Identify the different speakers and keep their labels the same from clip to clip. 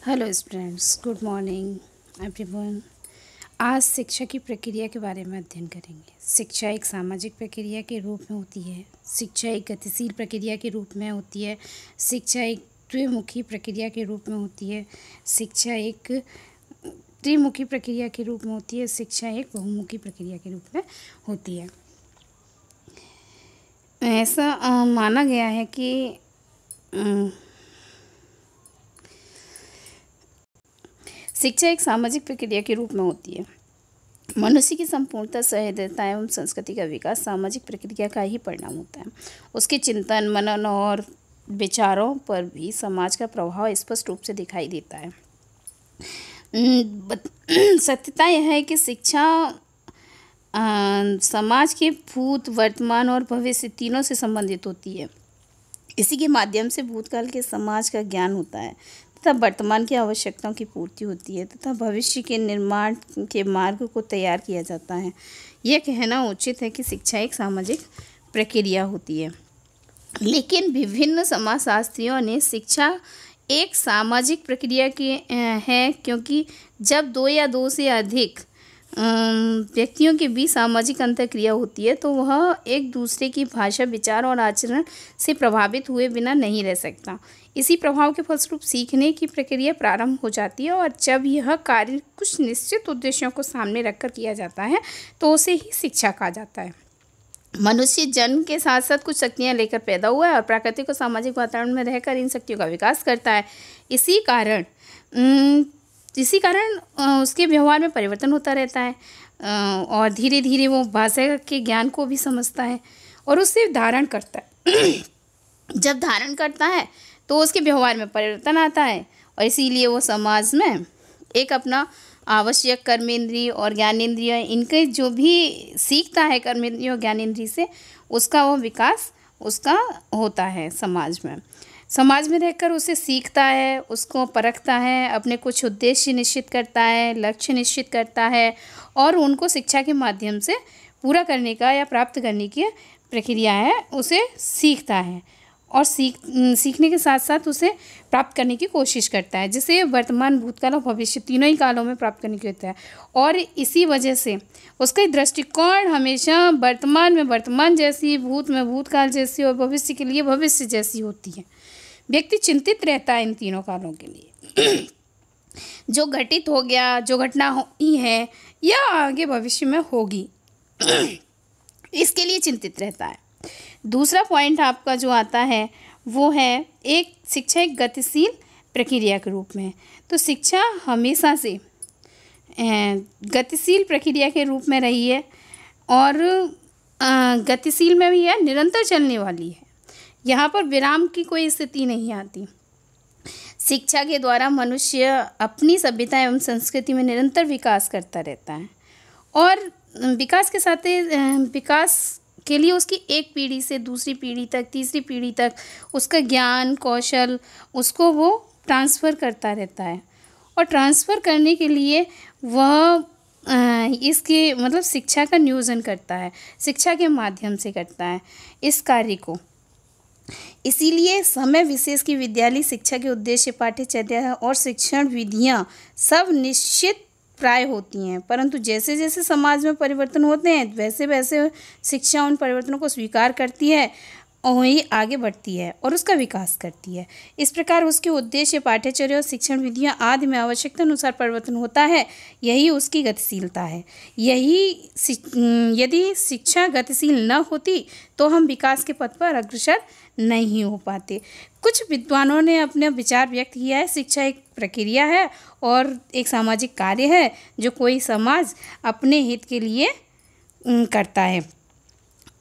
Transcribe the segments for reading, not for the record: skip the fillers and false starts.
Speaker 1: Hello students, good morning everyone. आज शिक्षा की प्रक्रिया के बारे में अध्ययन करेंगे। शिक्षा एक सामाजिक प्रक्रिया के रूप में होती है। शिक्षा एक गतिशील प्रक्रिया के रूप में होती है। शिक्षा एक द्विमुखी प्रक्रिया के रूप में होती है। शिक्षा एक त्रिमुखी प्रक्रिया के रूप में होती है। शिक्षा एक बहुमुखी प्रक्रिया के रूप में होती है। ऐसा माना गया है कि शिक्षा एक सामाजिक प्रक्रिया के रूप में होती है। मनुष्य की संपूर्णता, सहृदयता एवं संस्कृति का विकास सामाजिक प्रक्रिया का ही परिणाम होता है। उसके चिंतन, मनन और विचारों पर भी समाज का प्रभाव स्पष्ट रूप से दिखाई देता है। सत्यता यह है कि शिक्षा समाज के भूत, वर्तमान और भविष्य तीनों से संबंधित होती है। इसी के माध्यम से भूतकाल के समाज का ज्ञान होता है तथा वर्तमान की आवश्यकताओं की पूर्ति होती है तथा भविष्य के निर्माण के मार्ग को तैयार किया जाता है। यह कहना उचित है कि शिक्षा एक सामाजिक प्रक्रिया होती है। लेकिन विभिन्न समाजशास्त्रियों ने शिक्षा एक सामाजिक प्रक्रिया की है, क्योंकि जब दो या दो से अधिक व्यक्तियों के बीच सामाजिक अंतःक्रिया होती है तो वह एक दूसरे की भाषा, विचार और आचरण से प्रभावित हुए बिना नहीं रह सकता। इसी प्रभाव के फलस्वरूप सीखने की प्रक्रिया प्रारंभ हो जाती है और जब यह कार्य कुछ निश्चित उद्देश्यों को सामने रखकर किया जाता है तो उसे ही शिक्षा कहा जाता है। मनुष्य जन्म के साथ साथ कुछ शक्तियाँ लेकर पैदा हुआ है और प्राकृतिक और सामाजिक वातावरण में रहकर इन शक्तियों का विकास करता है। इसी कारण उसके व्यवहार में परिवर्तन होता रहता है और धीरे धीरे वो भाषा के ज्ञान को भी समझता है और उससे धारण करता है। जब धारण करता है तो उसके व्यवहार में परिवर्तन आता है और इसीलिए वो समाज में एक अपना आवश्यक कर्मेंद्रिय और ज्ञानेंद्रिय, इनके जो भी सीखता है कर्मेंद्रिय और ज्ञानेंद्रिय से, उसका वो विकास उसका होता है। समाज में रहकर उसे सीखता है, उसको परखता है, अपने कुछ उद्देश्य निश्चित करता है, लक्ष्य निश्चित करता है और उनको शिक्षा के माध्यम से पूरा करने का या प्राप्त करने की प्रक्रिया है, उसे सीखता है और सीखने के साथ साथ उसे प्राप्त करने की कोशिश करता है, जिसे वर्तमान, भूतकाल और भविष्य तीनों ही कालों में प्राप्त करने की होता है। और इसी वजह से उसका दृष्टिकोण हमेशा वर्तमान में वर्तमान जैसी, भूत में भूतकाल जैसी और भविष्य के लिए भविष्य जैसी होती है। व्यक्ति चिंतित रहता है इन तीनों कालों के लिए जो घटित हो गया, जो घटना हुई है या आगे भविष्य में होगी, इसके लिए चिंतित रहता है। दूसरा पॉइंट आपका जो आता है वो है एक शिक्षा एक गतिशील प्रक्रिया के रूप में। तो शिक्षा हमेशा से गतिशील प्रक्रिया के रूप में रही है और गतिशील में भी है, निरंतर चलने वाली है। यहाँ पर विराम की कोई स्थिति नहीं आती। शिक्षा के द्वारा मनुष्य अपनी सभ्यता एवं संस्कृति में निरंतर विकास करता रहता है और विकास के साथ विकास के लिए उसकी एक पीढ़ी से दूसरी पीढ़ी तक, तीसरी पीढ़ी तक उसका ज्ञान, कौशल, उसको वो ट्रांसफ़र करता रहता है और ट्रांसफ़र करने के लिए वह इसके मतलब शिक्षा का नियोजन करता है, शिक्षा के माध्यम से करता है इस कार्य को। इसीलिए समय विशेष की विद्यालय शिक्षा के उद्देश्य, पाठ्यचर्या और शिक्षण विधियाँ सब निश्चित प्राय होती हैं, परंतु जैसे जैसे समाज में परिवर्तन होते हैं वैसे वैसे शिक्षा उन परिवर्तनों को स्वीकार करती है और वही आगे बढ़ती है और उसका विकास करती है। इस प्रकार उसके उद्देश्य, पाठ्यचर्या और शिक्षण विधियाँ आदि में आवश्यकता अनुसार परिवर्तन होता है। यही उसकी गतिशीलता है। यदि शिक्षा गतिशील न होती तो हम विकास के पथ पर अग्रसर नहीं हो पाते। कुछ विद्वानों ने अपने विचार व्यक्त किया है, शिक्षा एक प्रक्रिया है और एक सामाजिक कार्य है जो कोई समाज अपने हित के लिए करता है।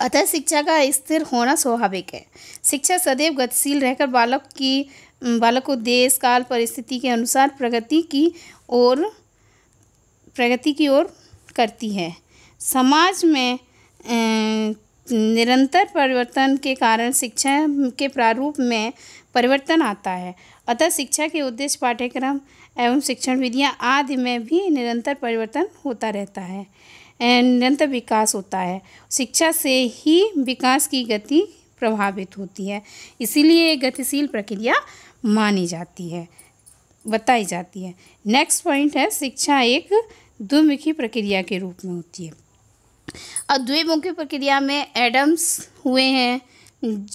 Speaker 1: अतः शिक्षा का स्थिर होना स्वाभाविक है। शिक्षा सदैव गतिशील रहकर बालक को देश, काल, परिस्थिति के अनुसार प्रगति की ओर करती है। समाज में निरंतर परिवर्तन के कारण शिक्षा के प्रारूप में परिवर्तन आता है। अतः शिक्षा के उद्देश्य, पाठ्यक्रम एवं शिक्षण विधियाँ आदि में भी निरंतर परिवर्तन होता रहता है, निरंतर विकास होता है। शिक्षा से ही विकास की गति प्रभावित होती है, इसीलिए एक गतिशील प्रक्रिया मानी जाती है। बताई जाती है। नेक्स्ट पॉइंट है, शिक्षा एक द्विमुखी प्रक्रिया के रूप में होती है। और द्विमुखी प्रक्रिया में एडम्स हुए हैं,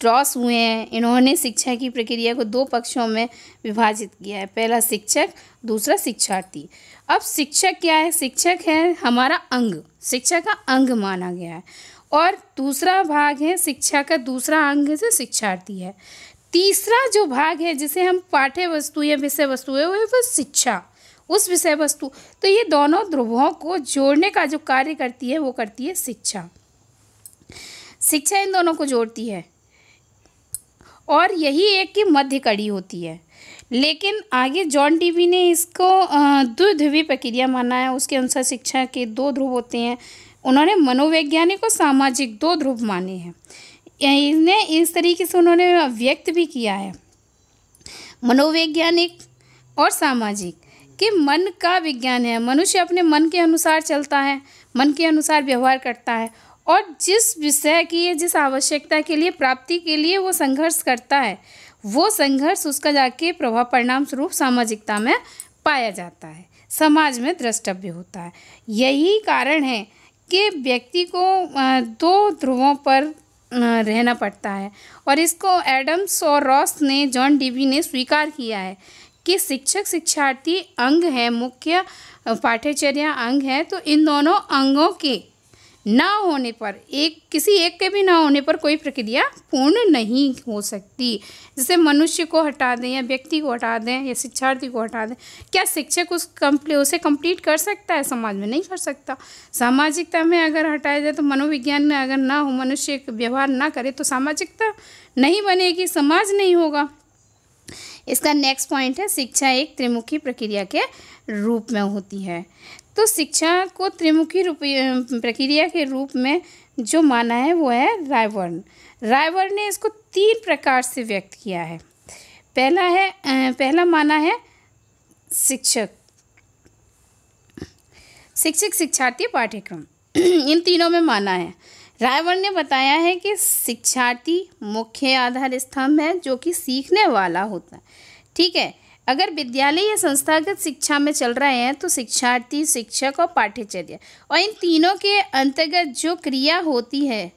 Speaker 1: रॉस हुए हैं, इन्होंने शिक्षा की प्रक्रिया को दो पक्षों में विभाजित किया है। पहला शिक्षक, दूसरा शिक्षार्थी। अब शिक्षक क्या है? शिक्षक है हमारा अंग, शिक्षा का अंग माना गया है। और दूसरा भाग है शिक्षा का दूसरा अंग है शिक्षार्थी है। तीसरा जो भाग है जिसे हम पाठ्य वस्तु या विषय वस्तु है वो शिक्षा, उस विषय वस्तु। तो ये दोनों ध्रुवों को जोड़ने का जो कार्य करती है वो करती है शिक्षा। शिक्षा इन दोनों को जोड़ती है और यही एक की मध्य कड़ी होती है। लेकिन आगे जॉन डीवी ने इसको द्विध्रुवी प्रक्रिया माना है। उसके अनुसार शिक्षा के दो ध्रुव होते हैं। उन्होंने मनोवैज्ञानिक और सामाजिक दो ध्रुव माने हैं। इन्हें इस तरीके से उन्होंने व्यक्त भी किया है, मनोवैज्ञानिक और सामाजिक, कि मन का विज्ञान है। मनुष्य अपने मन के अनुसार चलता है, मन के अनुसार व्यवहार करता है और जिस विषय की, जिस आवश्यकता के लिए, प्राप्ति के लिए वो संघर्ष करता है, वो संघर्ष उसका जाके प्रभाव परिणाम स्वरूप सामाजिकता में पाया जाता है, समाज में द्रष्टव्य होता है। यही कारण है कि व्यक्ति को दो ध्रुवों पर रहना पड़ता है और इसको एडम्स और रॉस ने, जॉन डीवी ने स्वीकार किया है कि शिक्षक शिक्षार्थी अंग है, मुख्य पाठ्यचर्या अंग है। तो इन दोनों अंगों के ना होने पर, किसी एक के भी ना होने पर कोई प्रक्रिया पूर्ण नहीं हो सकती। जैसे मनुष्य को हटा दें या व्यक्ति को हटा दें या शिक्षार्थी को हटा दें, क्या शिक्षक उसे कंप्लीट कर सकता है? समाज में नहीं कर सकता। सामाजिकता में अगर हटाया जाए तो मनोविज्ञान में अगर ना हो, मनुष्य व्यवहार ना करे तो सामाजिकता नहीं बनेगी, समाज नहीं होगा। इसका नेक्स्ट पॉइंट है, शिक्षा एक त्रिमुखी प्रक्रिया के रूप में होती है। तो शिक्षा को त्रिमुखी प्रक्रिया के रूप में जो माना है वो है रायबर्न ने इसको 3 प्रकार से व्यक्त किया है। पहला माना है शिक्षक शिक्षार्थी पाठ्यक्रम, इन तीनों में माना है। रायबर्न ने बताया है कि शिक्षार्थी मुख्य आधार स्तंभ है जो कि सीखने वाला होता है। ठीक है, अगर विद्यालय या संस्थागत शिक्षा में चल रहे हैं तो शिक्षार्थी, शिक्षक और पाठ्यचर्या, और इन तीनों के अंतर्गत जो क्रिया होती है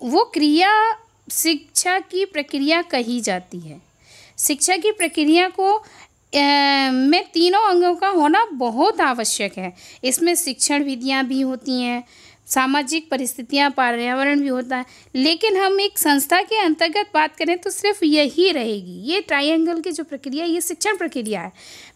Speaker 1: वो क्रिया शिक्षा की प्रक्रिया कही जाती है। शिक्षा की प्रक्रिया को में तीनों अंगों का होना बहुत आवश्यक है। इसमें शिक्षण विधियाँ भी होती हैं, सामाजिक परिस्थितियाँ, पर्यावरण भी होता है। लेकिन हम एक संस्था के अंतर्गत बात करें तो सिर्फ यही रहेगी। ये ट्रायंगल की जो प्रक्रिया, ये शिक्षण प्रक्रिया है।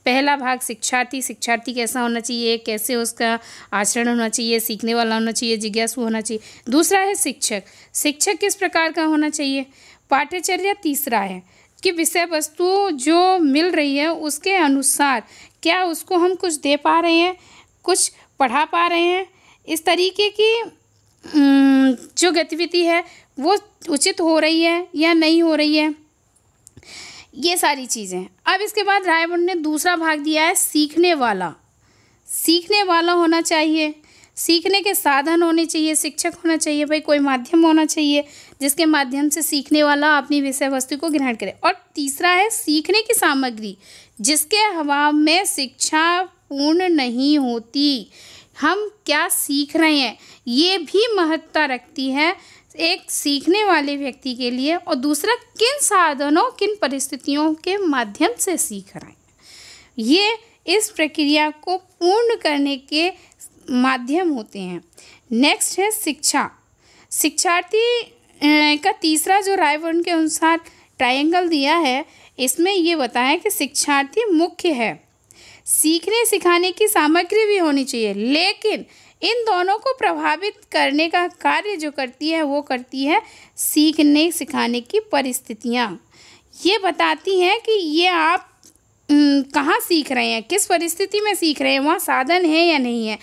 Speaker 1: पहला भाग शिक्षार्थी कैसा होना चाहिए, कैसे उसका आचरण होना चाहिए, सीखने वाला होना चाहिए, जिज्ञासु होना चाहिए। दूसरा है शिक्षक किस प्रकार का होना चाहिए। पाठ्यचर्या तीसरा है कि विषय वस्तु जो मिल रही है उसके अनुसार क्या उसको हम कुछ दे पा रहे हैं, कुछ पढ़ा पा रहे हैं, इस तरीके की जो गतिविधि है वो उचित हो रही है या नहीं हो रही है, ये सारी चीज़ें। अब इसके बाद रायबर्न ने दूसरा भाग दिया है सीखने वाला होना चाहिए, सीखने के साधन होने चाहिए, शिक्षक होना चाहिए, भाई कोई माध्यम होना चाहिए जिसके माध्यम से सीखने वाला अपनी विषय वस्तु को ग्रहण करे। और तीसरा है सीखने की सामग्री, जिसके अभाव में शिक्षा पूर्ण नहीं होती। हम क्या सीख रहे हैं ये भी महत्ता रखती है एक सीखने वाले व्यक्ति के लिए, और दूसरा किन साधनों, किन परिस्थितियों के माध्यम से सीख रहे हैं, ये इस प्रक्रिया को पूर्ण करने के माध्यम होते हैं। नेक्स्ट है शिक्षार्थी का तीसरा जो रायबर्न के अनुसार ट्रायंगल दिया है, इसमें ये बताया कि शिक्षार्थी मुख्य है, सीखने सिखाने की सामग्री भी होनी चाहिए, लेकिन इन दोनों को प्रभावित करने का कार्य जो करती है वो करती है सीखने सिखाने की परिस्थितियाँ। ये बताती हैं कि ये आप कहाँ सीख रहे हैं, किस परिस्थिति में सीख रहे हैं, वहाँ साधन है या नहीं है।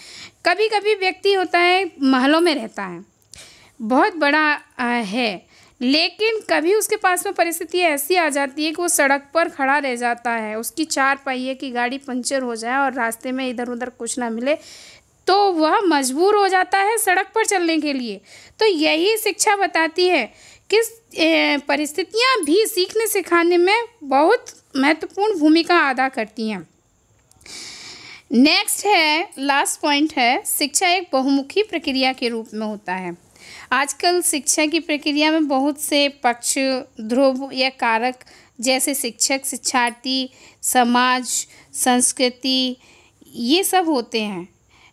Speaker 1: कभी कभी व्यक्ति होता है महलों में रहता है, बहुत बड़ा है, लेकिन कभी उसके पास में परिस्थिति ऐसी आ जाती है कि वो सड़क पर खड़ा रह जाता है, उसकी 4 पहिए की गाड़ी पंचर हो जाए और रास्ते में इधर उधर कुछ ना मिले तो वह मजबूर हो जाता है सड़क पर चलने के लिए। तो यही शिक्षा बताती है कि परिस्थितियाँ भी सीखने सिखाने में बहुत महत्वपूर्ण भूमिका अदा करती हैं। नेक्स्ट है, लास्ट पॉइंट है, शिक्षा एक बहुमुखी प्रक्रिया के रूप में होता है। आजकल शिक्षा की प्रक्रिया में बहुत से पक्ष, ध्रुव या कारक जैसे शिक्षक, शिक्षार्थी, समाज, संस्कृति, ये सब होते हैं।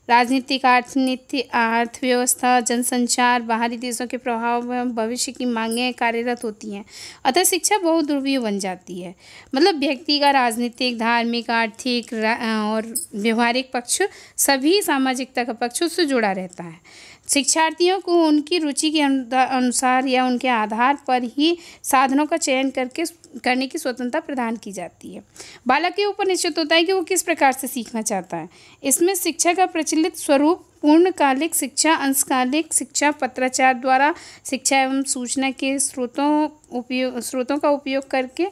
Speaker 1: राजनीतिक, अर्थव्यवस्था, जनसंचार, बाहरी देशों के प्रभाव एवं भविष्य की मांगें कार्यरत होती हैं। अतः शिक्षा बहुध्रुवीय बन जाती है। मतलब व्यक्ति का राजनीतिक, धार्मिक, आर्थिक और व्यवहारिक पक्ष, सभी सामाजिकता का पक्ष उससे जुड़ा रहता है। शिक्षार्थियों को उनकी रुचि के अनुसार या उनके आधार पर ही साधनों का चयन करने की स्वतंत्रता प्रदान की जाती है। बालक के ऊपर निश्चित होता है कि वो किस प्रकार से सीखना चाहता है। इसमें शिक्षा का प्रचलित स्वरूप पूर्णकालिक शिक्षा, अंशकालिक शिक्षा, पत्राचार द्वारा शिक्षा एवं सूचना के स्रोतों का उपयोग करके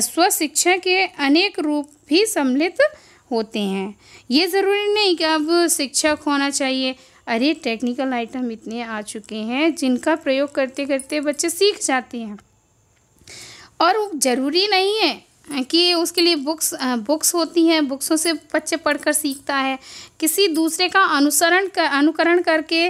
Speaker 1: स्वशिक्षा के अनेक रूप भी सम्मिलित होते हैं। ये ज़रूरी नहीं कि अब शिक्षक होना चाहिए। अरे टेक्निकल आइटम इतने आ चुके हैं जिनका प्रयोग करते करते बच्चे सीख जाते हैं, और ज़रूरी नहीं है कि उसके लिए बुक्स होती हैं, बुक्सों से बच्चे पढ़कर सीखता है। किसी दूसरे का अनुकरण करके